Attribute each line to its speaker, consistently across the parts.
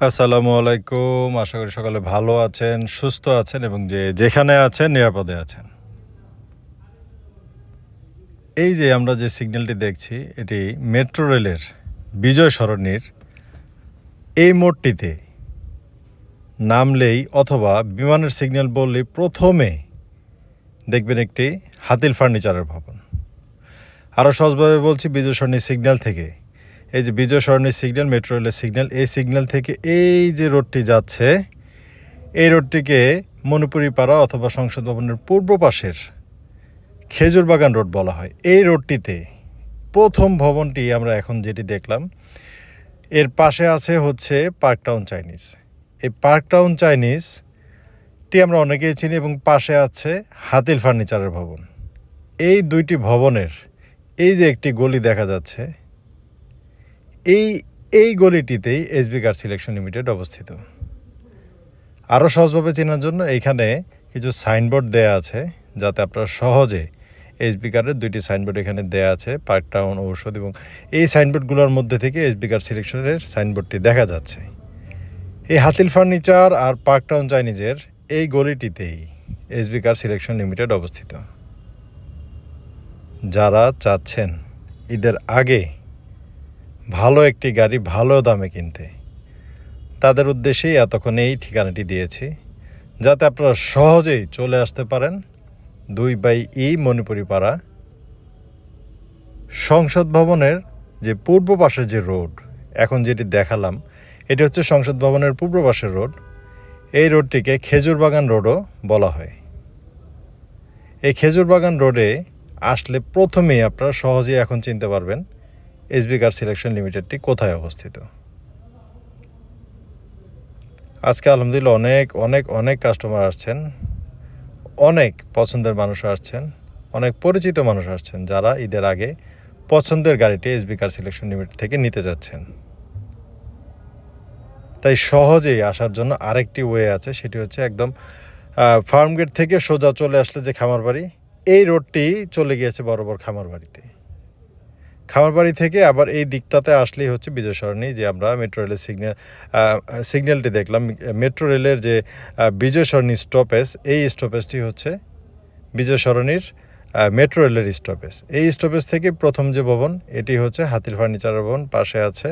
Speaker 1: আসসালামু আলাইকুম। আশা করি সকলে ভালো আছেন, সুস্থ আছেন এবং যেখানে আছেন নিরাপদে আছেন। এই যে আমরা যে সিগন্যালটি দেখছি এটি মেট্রো রেলের বিজয় সরণির এই মোড়টিতে নামলেই অথবা বিমানের সিগন্যাল বললেই প্রথমে দেখবেন একটি হাতিল ফার্নিচারের ভবন। আরও সহজভাবে বলছি, বিজয় সরণির সিগন্যাল থেকে, এই যে বিজয় সরণির সিগন্যাল, মেট্রো রেলের সিগন্যাল, এই সিগন্যাল থেকে এই যে রোডটি যাচ্ছে, এই রোডটিকে মণিপুরি পাড়া অথবা সংসদ ভবনের পূর্ব পাশের খেজুরবাগান রোড বলা হয়। এই রোডটিতে প্রথম ভবনটি আমরা এখন যেটি দেখলাম, এর পাশে আছে হচ্ছে পার্ক টাউন চাইনিজ। এই পার্ক টাউন চাইনিজটি আমরা অনেকেই চিনি এবং পাশে আছে হাতিল ফার্নিচারের ভবন। এই দুইটি ভবনের এই যে একটি গলি দেখা যাচ্ছে, এই গলিটিতেই এসবি কার সিলেকশন লিমিটেড অবস্থিত। আরও সহজভাবে চেনার জন্য এইখানে কিছু সাইনবোর্ড দেয়া আছে, যাতে আপনারা সহজে এসবি কারের দুইটি সাইনবোর্ড এখানে দেয়া আছে, পার্ক টাউন ঔষধ, এবং এই সাইনবোর্ডগুলোর মধ্যে থেকে এসবি কার সিলেকশনের সাইনবোর্ডটি দেখা যাচ্ছে। এই হাতিল ফার্নিচার আর পার্ক টাউন চাইনিজের এই গলিটিতেই এসবি কার সিলেকশন লিমিটেড অবস্থিত। যারা চাচ্ছেন ঈদের আগে ভালো একটি গাড়ি ভালো দামে কিনতে, তাদের উদ্দেশ্যেই এতক্ষণ এই ঠিকানাটি দিয়েছি, যাতে আপনারা সহজেই চলে আসতে পারেন 2/E মণিপুরি পাড়া সংসদ ভবনের যে পূর্ব পাশের যে রোড এখন যেটি দেখালাম, এটি হচ্ছে সংসদ ভবনের পূর্ব পাশের রোড। এই রোডটিকে খেজুরবাগান রোডও বলা হয়। এই খেজুরবাগান রোডে আসলে প্রথমেই আপনারা সহজেই এখন চিনতে পারবেন এসবি কার সিলেকশন লিমিটেডটি কোথায় অবস্থিত। আজকে আলহামদুলিল্লাহ অনেক অনেক অনেক কাস্টমার আসছেন, অনেক পছন্দের মানুষ আসছেন, অনেক পরিচিত মানুষ আসছেন, যারা ঈদের আগে পছন্দের গাড়িটি এসবি কার সিলেকশন লিমিটেড থেকে নিতে যাচ্ছেন। তাই সহজেই আসার জন্য আরেকটি ওয়ে আছে, সেটি হচ্ছে একদম ফার্মগেট থেকে সোজা চলে আসলে যে খামারবাড়ি, এই রোডটি চলে গিয়েছে বরাবর খামারবাড়িতে। খামারবাড়ি থেকে আবার এই দিকটাতে আসলেই হচ্ছে বিজয় সরণি, যে আমরা মেট্রো রেলের সিগন্যালটি দেখলাম। মেট্রো রেলের যে বিজয় সরণি স্টপেজ, এই স্টপেজটি হচ্ছে বিজয় সরণির মেট্রো রেলের স্টপেজ। এই স্টপেজ থেকে প্রথম যে ভবন, এটি হচ্ছে হাতিল ফার্নিচারের ভবন, পাশে আছে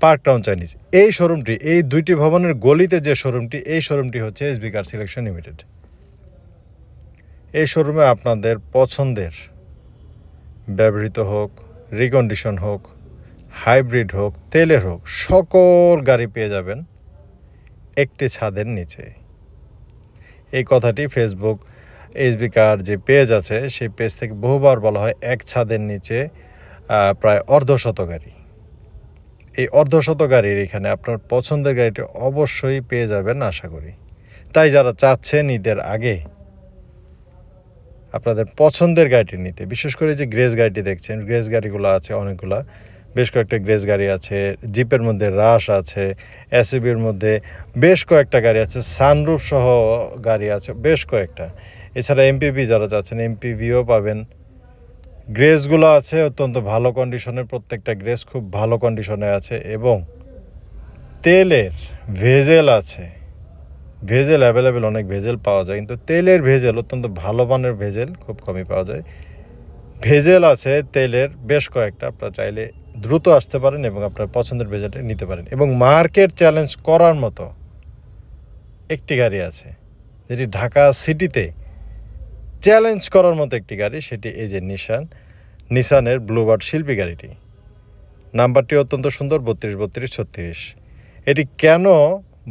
Speaker 1: পার্ক টাউন চাইনিজ। এই শোরুমটি, এই দুইটি ভবনের গলিতে যে শোরুমটি, এই শোরুমটি হচ্ছে এসবি কার সিলেকশন লিমিটেড। এই শোরুমে আপনাদের পছন্দের ব্যবহৃত হোক, রিকন্ডিশন হোক, হাইব্রিড হোক, তেলের হোক, সকল গাড়ি পেয়ে যাবেন একটি ছাদের নিচে। এই কথাটি ফেসবুক এসবি কার যে পেজ আছে, সেই পেজ থেকে বহুবার বলা হয়, এক ছাদের নিচে প্রায় অর্ধশত গাড়ি। এই অর্ধশত গাড়ির এখানে আপনার পছন্দের গাড়িটি অবশ্যই পেয়ে যাবেন আশা করি। তাই যারা চাচ্ছেন ঈদের আগে আপনাদের পছন্দের গাড়িটি নিতে, বিশেষ করে যে গ্রেস গাড়িটি দেখছেন, গ্রেস গাড়িগুলো আছে অনেকগুলা, বেশ কয়েকটা গ্রেস গাড়ি আছে, জিপের মধ্যে রাশ আছে, এসইউভির মধ্যে বেশ কয়েকটা গাড়ি আছে, সানরুফ সহ গাড়ি আছে বেশ কয়েকটা। এছাড়া এমপিভি যারা চাচ্ছেন, এমপিভিও পাবেন। গ্রেসগুলো আছে অত্যন্ত ভালো কন্ডিশনের, প্রত্যেকটা গ্রেস খুব ভালো কন্ডিশনে আছে, এবং তেলের ভেজেল আছে, ভেজেল অ্যাভেলেবেল, অনেক ভেজেল পাওয়া যায়, কিন্তু তেলের ভেজেল অত্যন্ত ভালো মানের ভেজেল খুব কমই পাওয়া যায়। ভেজেল আছে তেলের বেশ কয়েকটা, আপনারা চাইলে দ্রুত আসতে পারেন এবং আপনার পছন্দের ভেজেলটা নিতে পারেন। এবং মার্কেট চ্যালেঞ্জ করার মতো একটি গাড়ি আছে, যেটি ঢাকা সিটিতে চ্যালেঞ্জ করার মতো একটি গাড়ি, সেটি এই যে নিসানের ব্লুবার্ড শিল্পী গাড়িটি। নাম্বারটি অত্যন্ত সুন্দর, 323236। এটি কেন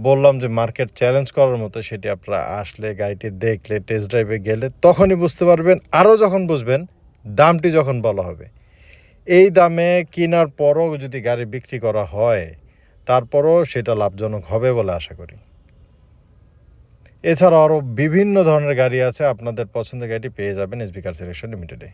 Speaker 1: বললাম যে মার্কেট চ্যালেঞ্জ করার মতো, সেটি আপনারা আসলে, গাড়িটি দেখলে, টেস্ট ড্রাইভে গেলে তখনই বুঝতে পারবেন। আরও যখন বুঝবেন, দামটি যখন বলা হবে, এই দামে কেনার পরও যদি গাড়ি বিক্রি করা হয়, তারপরও সেটা লাভজনক হবে বলে আশা করি। এছাড়াও আরও বিভিন্ন ধরনের গাড়ি আছে, আপনাদের পছন্দের গাড়িটি পেয়ে যাবেন এসবি কার সিলেকশন লিমিটেডে।